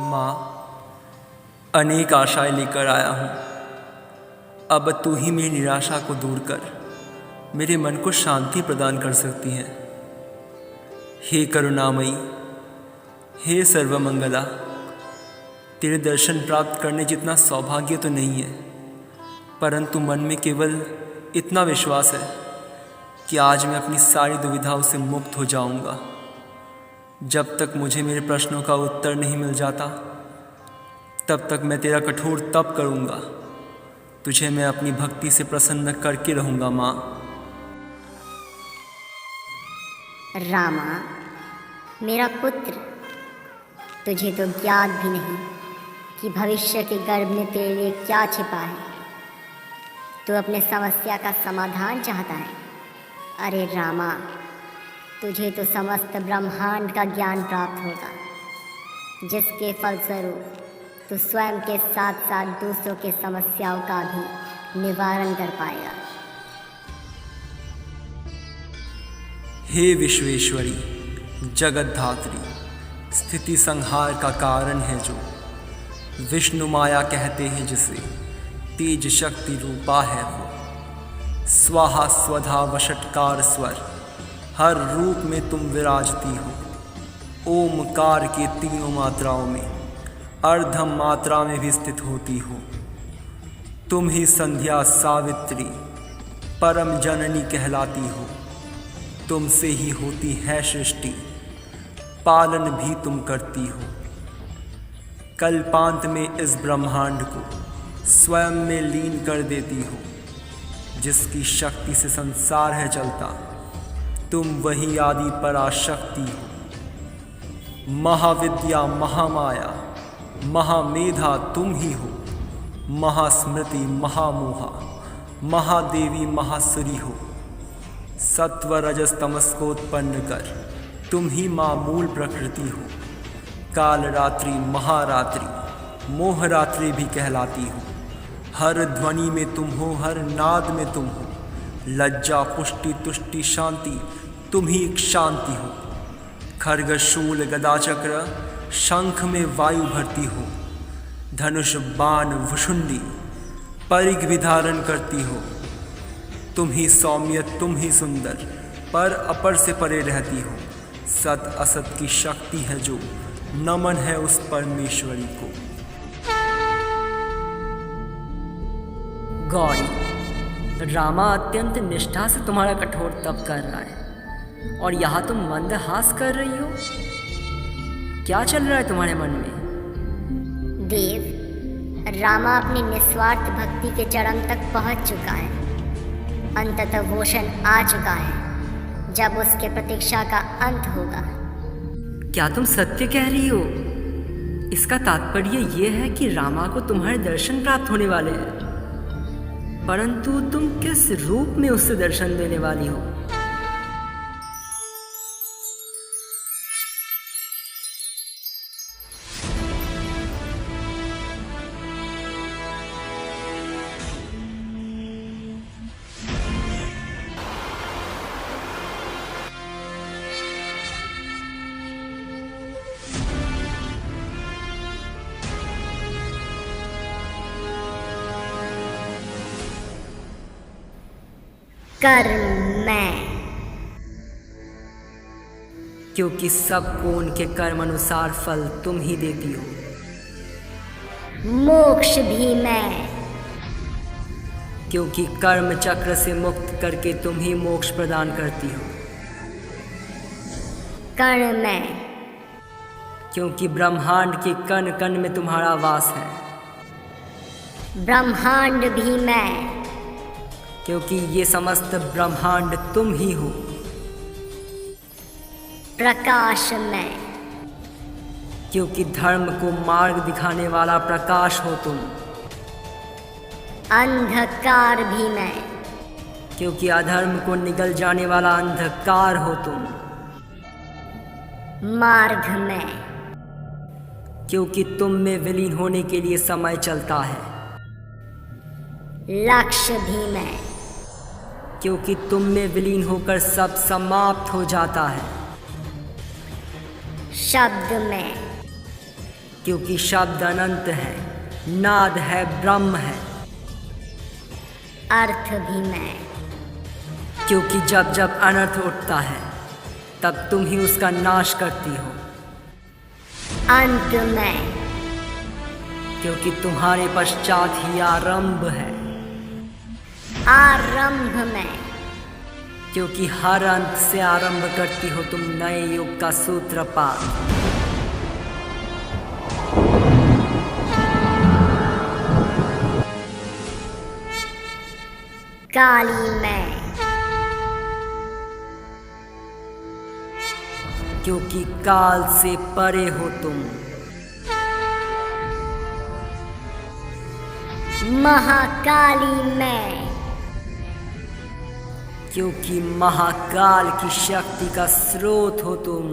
माँ, अनेक आशाएं लेकर आया हूँ। अब तू ही मेरी निराशा को दूर कर मेरे मन को शांति प्रदान कर सकती है। हे करुणामयी, हे सर्वमंगला, तेरे दर्शन प्राप्त करने जितना सौभाग्य तो नहीं है, परंतु मन में केवल इतना विश्वास है कि आज मैं अपनी सारी दुविधाओं से मुक्त हो जाऊंगा। जब तक मुझे मेरे प्रश्नों का उत्तर नहीं मिल जाता, तब तक मैं तेरा कठोर तप करूंगा। तुझे मैं अपनी भक्ति से प्रसन्न करके रहूंगा माँ। रामा, मेरा पुत्र, तुझे तो ज्ञात भी नहीं कि भविष्य के गर्भ में तेरे लिए क्या छिपा है। तू अपने समस्या का समाधान चाहता है। अरे रामा, तुझे तो समस्त ब्रह्मांड का ज्ञान प्राप्त होगा, जिसके फलस्वरूप तू स्वयं के साथ साथ दूसरों के समस्याओं का भी निवारण कर पाएगा। हे विश्वेश्वरी, जगतधात्री, स्थिति संहार का कारण है जो विष्णु माया कहते हैं, जिसे तेज शक्ति रूपा है वो। स्वाहा स्वधा वषटकार स्वर, हर रूप में तुम विराजती हो। ओमकार के तीनों मात्राओं में, अर्धम मात्रा में भी स्थित होती हो। तुम ही संध्या सावित्री, परम जननी कहलाती हो। तुमसे ही होती है सृष्टि, पालन भी तुम करती हो। कल्पांत में इस ब्रह्मांड को स्वयं में लीन कर देती हो। जिसकी शक्ति से संसार है चलता, तुम वही आदि पराशक्ति हो। महाविद्या, महामाया, महामेधा तुम ही हो। महास्मृति, महामोहा, महादेवी, महासुरी हो। सत्व रजस तमस को उत्पन्न कर तुम ही माँ मूल प्रकृति हो। काल रात्रि, महारात्रि, मोहरात्रि भी कहलाती हो। हर ध्वनि में तुम हो, हर नाद में तुम हो। लज्जा, पुष्टि, तुष्टि, शांति, तुम ही एक शांति हो। खड्ग, शूल, गदा, चक्र, शंख में वायु भरती हो। धनुष, बाण, भुषुंडी, परिघ भी धारण करती हो। तुम ही सौम्य, तुम ही सुंदर, पर अपर से परे रहती हो। सत असत की शक्ति है जो, नमन है उस परमेश्वरी को। गौरी, रामा अत्यंत निष्ठा से तुम्हारा कठोर तप कर रहा है और यहाँ तुम मंदहास कर रही हो। क्या चल रहा है तुम्हारे मन में? देव, रामा अपनी निस्वार्थ भक्ति के चरम तक पहुंच चुका है। अंततः वो क्षण आ चुका है जब उसके प्रतीक्षा का अंत होगा। क्या तुम सत्य कह रही हो? इसका तात्पर्य यह है कि रामा को तुम्हारे दर्शन प्राप्त होने वाले हैं, परंतु तुम किस रूप में उससे दर्शन देने वाली हो? कर्म मैं, क्योंकि सबको उनके कर्म अनुसार फल तुम ही देती हो। मोक्ष भी मैं, क्योंकि कर्म चक्र से मुक्त करके तुम ही मोक्ष प्रदान करती हो। कण मैं, क्योंकि ब्रह्मांड के कण कण में तुम्हारा वास है। ब्रह्मांड भी मैं, क्योंकि ये समस्त ब्रह्मांड तुम ही हो। प्रकाश मैं, क्योंकि धर्म को मार्ग दिखाने वाला प्रकाश हो तुम। अंधकार भी मैं, क्योंकि अधर्म को निगल जाने वाला अंधकार हो तुम। मार्ग मैं, क्योंकि तुम में विलीन होने के लिए समय चलता है। लक्ष्य भी मैं, क्योंकि तुम में विलीन होकर सब समाप्त हो जाता है। शब्द में, क्योंकि शब्द अनंत है, नाद है, ब्रह्म है। अर्थ भी मैं, क्योंकि जब जब अनर्थ उठता है तब तुम ही उसका नाश करती हो। अंत में, क्योंकि तुम्हारे पश्चात ही आरंभ है। आरंभ में, क्योंकि हर अंत से आरंभ करती हो तुम नए युग का सूत्रपात। काली में, क्योंकि काल से परे हो तुम। महाकाली में, क्योंकि महाकाल की शक्ति का स्रोत हो तुम।